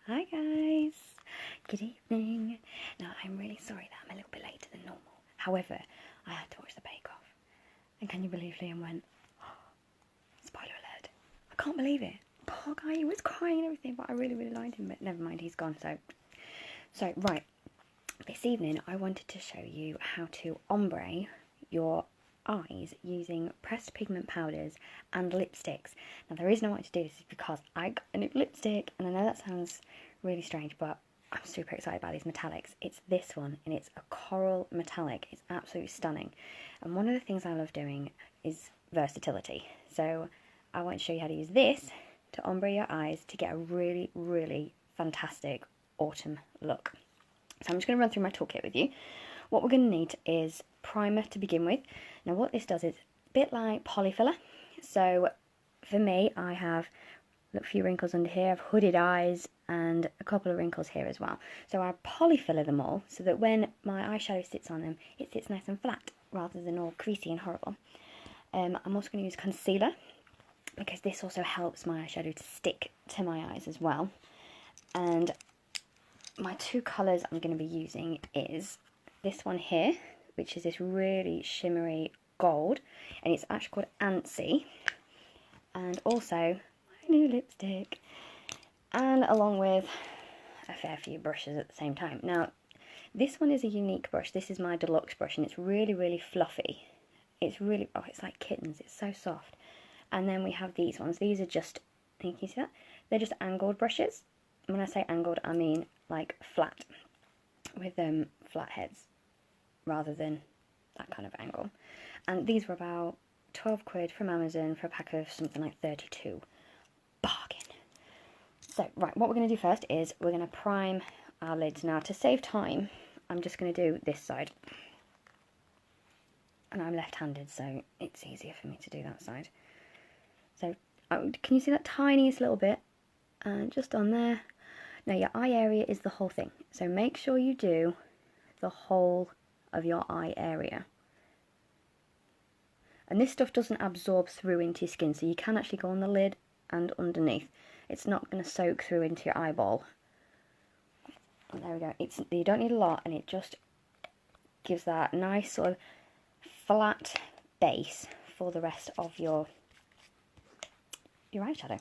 Hi guys, good evening. Now I'm really sorry that I'm a little bit later than normal. However, I had to watch the Bake Off. And can you believe Liam went, oh, spoiler alert. I can't believe it. Poor guy, he was crying and everything, but I really liked him. But never mind, he's gone. So right, this evening I wanted to show you how to ombre your eyes using pressed pigment powders and lipsticks. Now the reason I wanted to do this is because I got a new lipstick, and I know that sounds really strange, but I'm super excited about these metallics. It's this one, and it's a coral metallic. It's absolutely stunning, and one of the things I love doing is versatility. So I want to show you how to use this to ombre your eyes to get a really fantastic autumn look. So I'm just going to run through my toolkit with you. What we're going to need is primer to begin with. Now what this does is a bit like polyfiller. So for me, I have a few wrinkles under here, I've hooded eyes and a couple of wrinkles here as well. So I polyfiller them all so that when my eyeshadow sits on them, it sits nice and flat rather than all creasy and horrible. I'm also going to use concealer because this also helps my eyeshadow to stick to my eyes as well. And my two colours I'm going to be using is this one here, which is this really shimmery gold, and it's actually called Antsy, and also my new lipstick, and along with a fair few brushes at the same time. Now this one is a unique brush. This is my deluxe brush, and it's really fluffy. It's really, oh, it's like kittens, it's so soft. And then we have these ones. These are just, can you see that? They're just angled brushes. When I say angled, I mean like flat, with flat heads rather than that kind of angle. And these were about 12 quid from Amazon for a pack of something like 32. Bargain. So right, what we're going to do first is we're going to prime our lids. Now to save time, I'm just going to do this side, and I'm left-handed, so it's easier for me to do that side. So can you see that tiniest little bit? And just on there. Now your eye area is the whole thing, so make sure you do the whole of your eye area. And this stuff doesn't absorb through into your skin, so you can actually go on the lid and underneath. It's not going to soak through into your eyeball. And there we go. You don't need a lot, and it just gives that nice sort of flat base for the rest of your eyeshadow.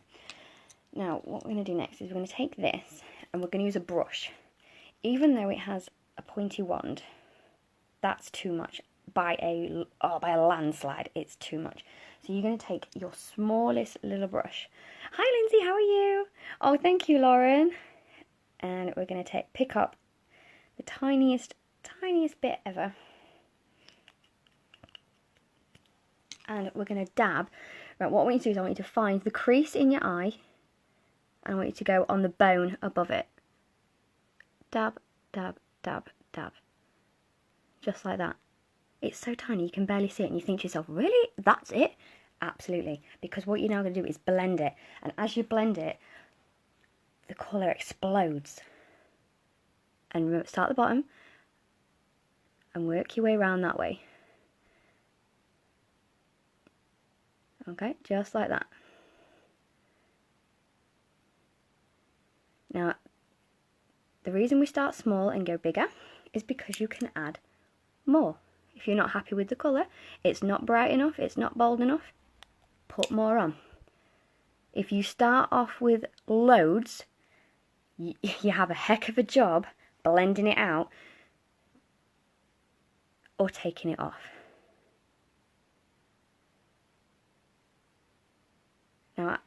Now what we're going to do next is we're going to take this and we're going to use a brush. Even though it has a pointy wand, that's too much. By a landslide, it's too much. So you're going to take your smallest little brush. Hi Lindsay, how are you? Oh, thank you, Lauren. And we're going to pick up the tiniest bit ever. And we're going to dab. Right, what I want you to do is I want you to find the crease in your eye, and I want you to go on the bone above it. Dab, dab, dab, dab. Just like that. It's so tiny you can barely see it, and you think to yourself, really? That's it? Absolutely. Because what you're now going to do is blend it. And as you blend it, the colour explodes. And remember, start at the bottom and work your way around that way. Okay, just like that. Now, the reason we start small and go bigger is because you can add more. If you're not happy with the colour, it's not bright enough, it's not bold enough, put more on. If you start off with loads, you have a heck of a job blending it out or taking it off. Now,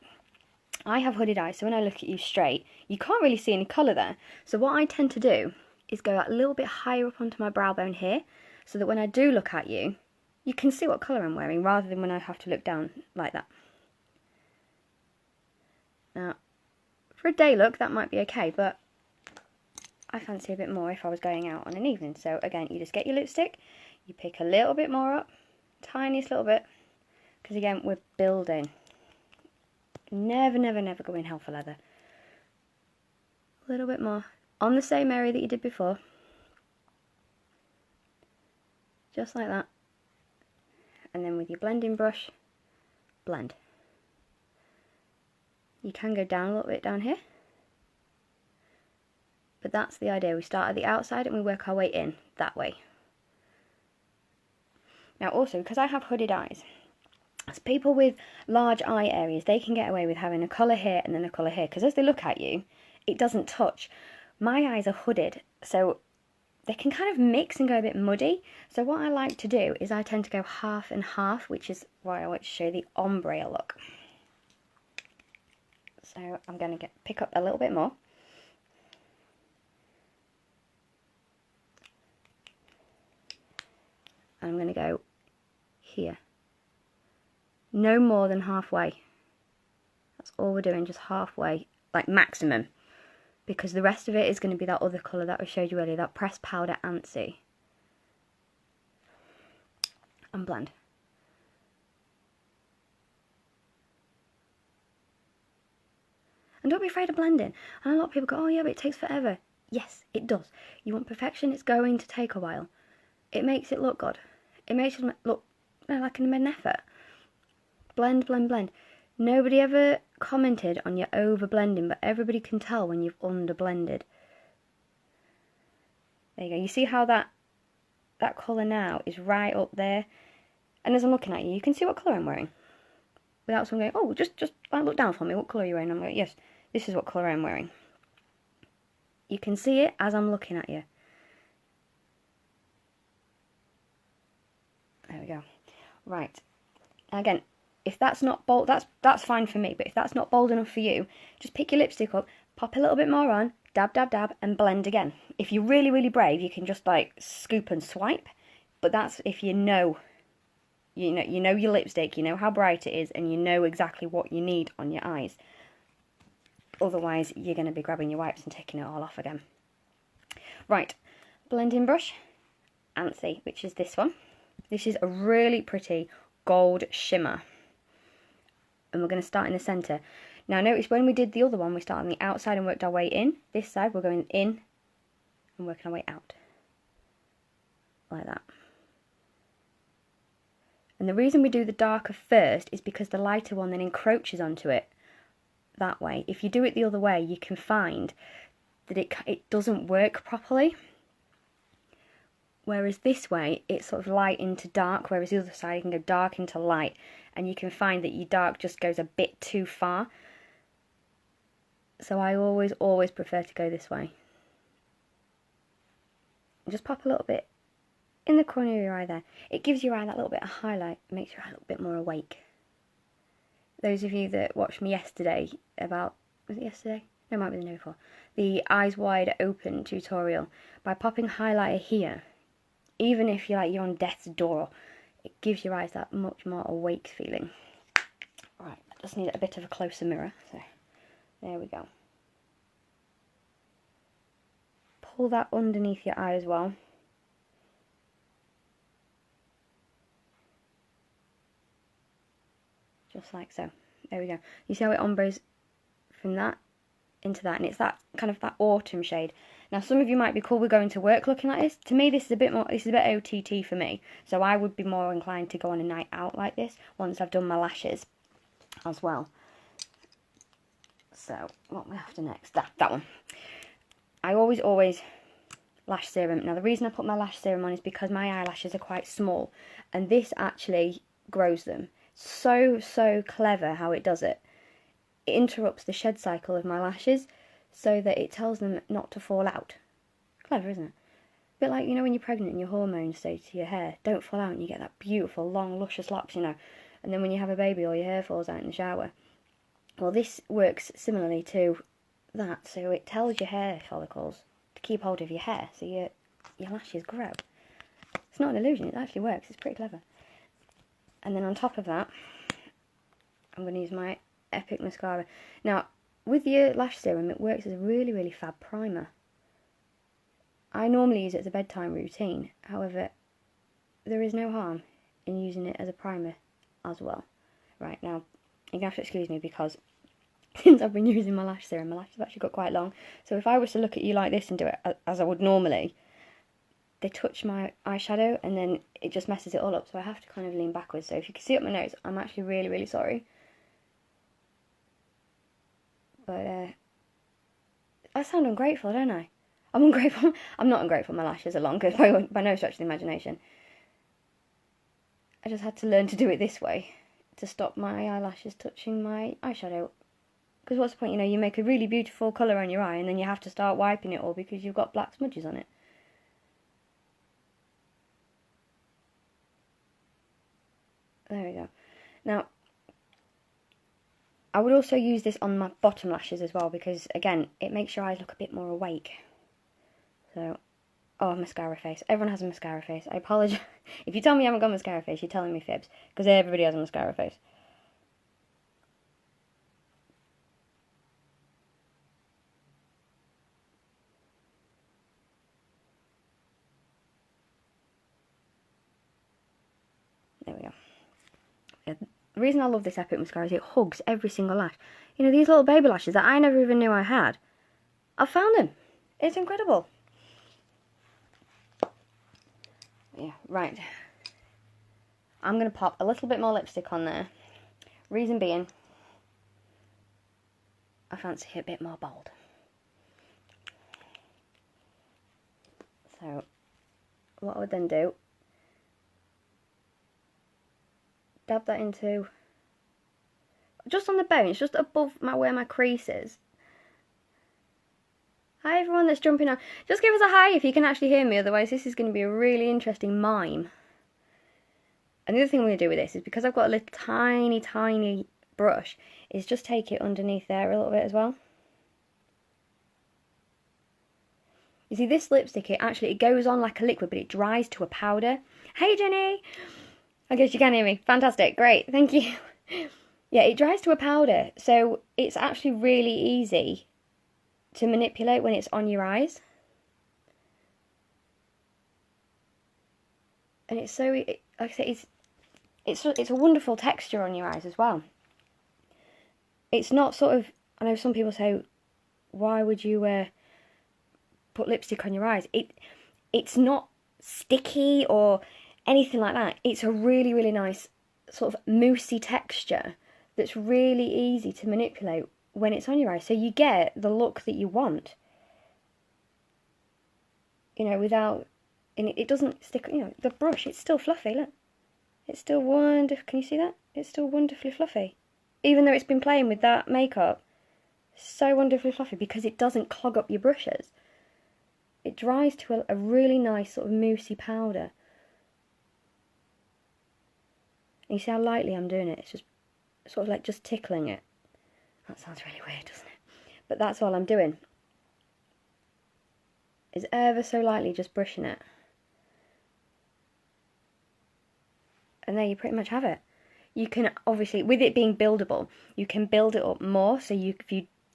I have hooded eyes, so when I look at you straight, you can't really see any colour there. So what I tend to do is go a little bit higher up onto my brow bone here, so that when I do look at you, you can see what colour I'm wearing, rather than when I have to look down like that. Now, for a day look, that might be okay, but I fancy a bit more if I was going out on an evening. So again, you just get your lipstick, you pick a little bit more up, tiniest little bit, because again, we're building. Never go in hell for leather. A little bit more on the same area that you did before, just like that. And then with your blending brush, blend. You can go down a little bit down here, But that's the idea. We start at the outside and we work our way in that way. Now also, because I have hooded eyes, as people with large eye areas, they can get away with having a colour here and then a colour here. Because as they look at you, it doesn't touch. My eyes are hooded, so they can kind of mix and go a bit muddy. So what I like to do is I tend to go half and half, which is why I want to show the ombre look. So I'm going to pick up a little bit more. And I'm going to go here. No more than halfway. That's all we're doing, just halfway, like maximum. Because the rest of it is going to be that other colour that I showed you earlier, that pressed powder Antsy. And blend. And don't be afraid of blending. And a lot of people go, oh yeah, but it takes forever. Yes, it does. You want perfection, it's going to take a while. It makes it look good. It makes it look like an effort. Blend, blend, blend. Nobody ever commented on your over blending, but everybody can tell when you've under blended. There you go. You see how that colour now is right up there? And as I'm looking at you, you can see what colour I'm wearing. Without someone going, oh, just like, look down for me, what colour are you wearing? I'm like, yes, this is what colour I'm wearing. You can see it as I'm looking at you. There we go. Right. Again, if that's not bold, that's fine for me. But if that's not bold enough for you, just pick your lipstick up, pop a little bit more on, dab, dab, dab, and blend again. If you're really, really brave, you can just like scoop and swipe. But that's if you know your lipstick, you know how bright it is, and you know exactly what you need on your eyes. Otherwise, you're going to be grabbing your wipes and taking it all off again. Right, blending brush, Antsy, which is this one. This is a really pretty gold shimmer. And we're going to start in the centre. Now notice when we did the other one, we started on the outside and worked our way in. This side, we're going in and working our way out. Like that. And the reason we do the darker first is because the lighter one then encroaches onto it that way. If you do it the other way, you can find that it doesn't work properly. Whereas this way, it's sort of light into dark, whereas the other side, you can go dark into light. And you can find that your dark just goes a bit too far. So I always prefer to go this way. Just pop a little bit in the corner of your eye there. It gives your eye that little bit of highlight, makes your eye a little bit more awake. Those of you that watched me yesterday was it yesterday? No, it might be the day before. The Eyes Wide Open tutorial. By popping highlighter here, even if you're on death's door, it gives your eyes that much more awake feeling. Right, I just need a bit of a closer mirror. So, there we go. Pull that underneath your eye as well. Just like so. There we go. You see how it ombres from that into that, and it's that kind of that autumn shade. Now some of you might be cool with going to work looking like this. To me this is a bit OTT for me. So I would be more inclined to go on a night out like this once I've done my lashes as well. So what we after next? That one. I always lash serum. Now the reason I put my lash serum on is because my eyelashes are quite small, and this actually grows them. So clever how it does it. It interrupts the shed cycle of my lashes so that it tells them not to fall out. Clever, isn't it? A bit like, when you're pregnant and your hormones say to your hair, don't fall out, and you get that beautiful, long, luscious locks, and then when you have a baby, all your hair falls out in the shower. Well, this works similarly to that, so it tells your hair follicles to keep hold of your hair, so your lashes grow. It's not an illusion, it actually works, it's pretty clever. And then on top of that, I'm going to use my Epic mascara. Now, with the lash serum, it works as a really, really fab primer. I normally use it as a bedtime routine. However, there is no harm in using it as a primer as well. Right, now, you're going to have to excuse me because since I've been using my lash serum, my lashes have actually got quite long. So if I was to look at you like this and do it as I would normally, they touch my eyeshadow and then it just messes it all up. So I have to kind of lean backwards. So if you can see up my nose, I'm actually really, really sorry. But I sound ungrateful, don't I? I'm ungrateful. I'm not ungrateful my lashes are long, because by no stretch of the imagination. I just had to learn to do it this way, to stop my eyelashes touching my eyeshadow. Because what's the point, you know, you make a really beautiful colour on your eye and then you have to start wiping it all because you've got black smudges on it. There we go. Now, I would also use this on my bottom lashes as well because, again, it makes your eyes look a bit more awake. So, oh, mascara face. Everyone has a mascara face. I apologise. If you tell me you haven't got mascara face, you're telling me fibs. Because everybody has a mascara face. There we go. Yeah, the reason I love this Epic mascara is it hugs every single lash. You know, these little baby lashes that I never even knew I had. I found them. It's incredible. Yeah, right. I'm going to pop a little bit more lipstick on there. Reason being, I fancy it a bit more bold. So, what I would then do, dab that into, just on the bones, just above where my crease is. Hi everyone that's jumping on. Just give us a hi if you can actually hear me, otherwise this is going to be a really interesting mime. And the other thing I'm going to do with this is, because I've got a little tiny brush, is just take it underneath there a little bit as well. You see, this lipstick, it goes on like a liquid, but it dries to a powder. Hey Jenny! I guess you can hear me. Fantastic, great, thank you. Yeah, it dries to a powder, so it's actually really easy to manipulate when it's on your eyes. And it's so, like I say, it's a wonderful texture on your eyes as well. It's not sort of, I know some people say, why would you put lipstick on your eyes? It's not sticky or anything like that. It's a really nice sort of moussey texture that's really easy to manipulate when it's on your eyes, so you get the look that you want, you know, without, and it doesn't stick, you know, the brush, it's still fluffy, look, it's still wonderful, can you see that? It's still wonderfully fluffy, even though it's been playing with that makeup, so wonderfully fluffy, because it doesn't clog up your brushes. It dries to a really nice sort of moussey powder. And you see how lightly I'm doing it, it's just sort of like just tickling it. That sounds really weird, doesn't it? But that's all I'm doing. Is ever so lightly just brushing it. And there you pretty much have it. You can obviously, with it being buildable, you can build it up more. So you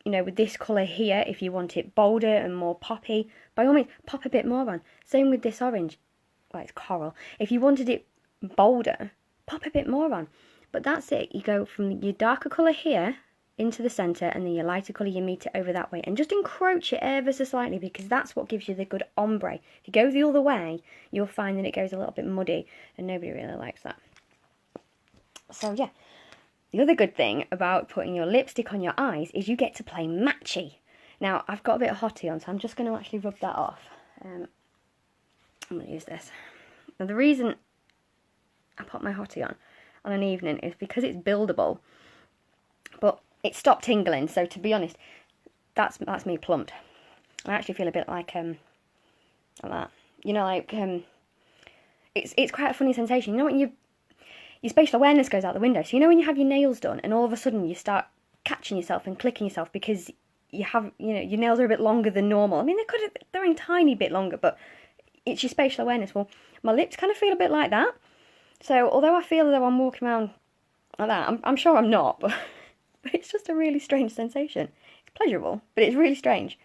know, with this colour here, if you want it bolder and more poppy, by all means, pop a bit more on. Same with this orange. Well, it's coral. If you wanted it bolder, pop a bit more on. But that's it. You go from your darker colour here into the centre, and then your lighter colour, you meet it over that way, and just encroach it ever so slightly, because that's what gives you the good ombre. If you go the other way, you'll find that it goes a little bit muddy, and nobody really likes that. So yeah, the other good thing about putting your lipstick on your eyes is you get to play matchy. Now, I've got a bit of hottie on, so I'm just going to actually rub that off. I'm going to use this. Now, the reason I put my hottie on an evening is because it's buildable, but it stopped tingling, so to be honest, that's me plumped. I actually feel a bit like that. You know, like it's quite a funny sensation. You know when your spatial awareness goes out the window. So you know when you have your nails done and all of a sudden you start catching yourself and clicking yourself because you have, you know, your nails are a bit longer than normal. I mean, they're a tiny bit longer, but it's your spatial awareness. Well, my lips kind of feel a bit like that. So although I feel as though I'm walking around like that, I'm sure I'm not, but it's just a really strange sensation. It's pleasurable, but it's really strange.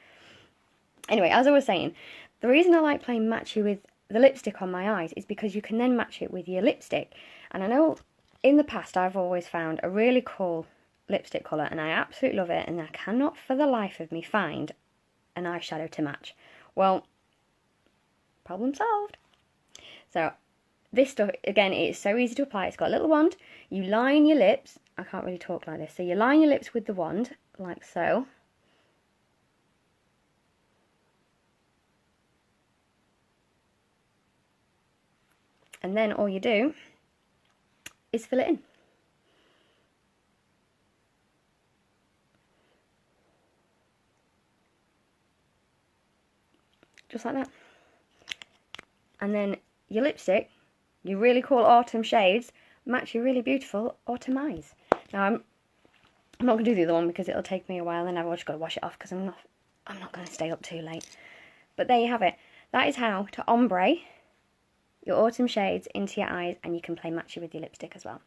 Anyway, as I was saying, the reason I like playing matchy with the lipstick on my eyes is because you can then match it with your lipstick. And I know in the past I've always found a really cool lipstick colour, and I absolutely love it, and I cannot for the life of me find an eyeshadow to match. Well, problem solved. So this stuff, again, it's so easy to apply. It's got a little wand. You line your lips. I can't really talk like this. So you line your lips with the wand, like so. And then all you do is fill it in. Just like that. And then your lipstick, your really cool autumn shades, match your really beautiful autumn eyes. Now I'm not going to do the other one because it'll take me a while and I've just got to wash it off because I'm not going to stay up too late. But there you have it. That is how to ombre your autumn shades into your eyes, and you can play matchy with your lipstick as well.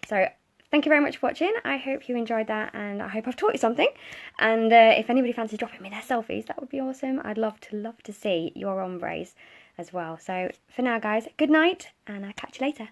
So thank you very much for watching. I hope you enjoyed that, and I hope I've taught you something. And if anybody fancies dropping me their selfies, that would be awesome. I'd love to see your ombres as well. So for now, guys, good night, and I'll catch you later.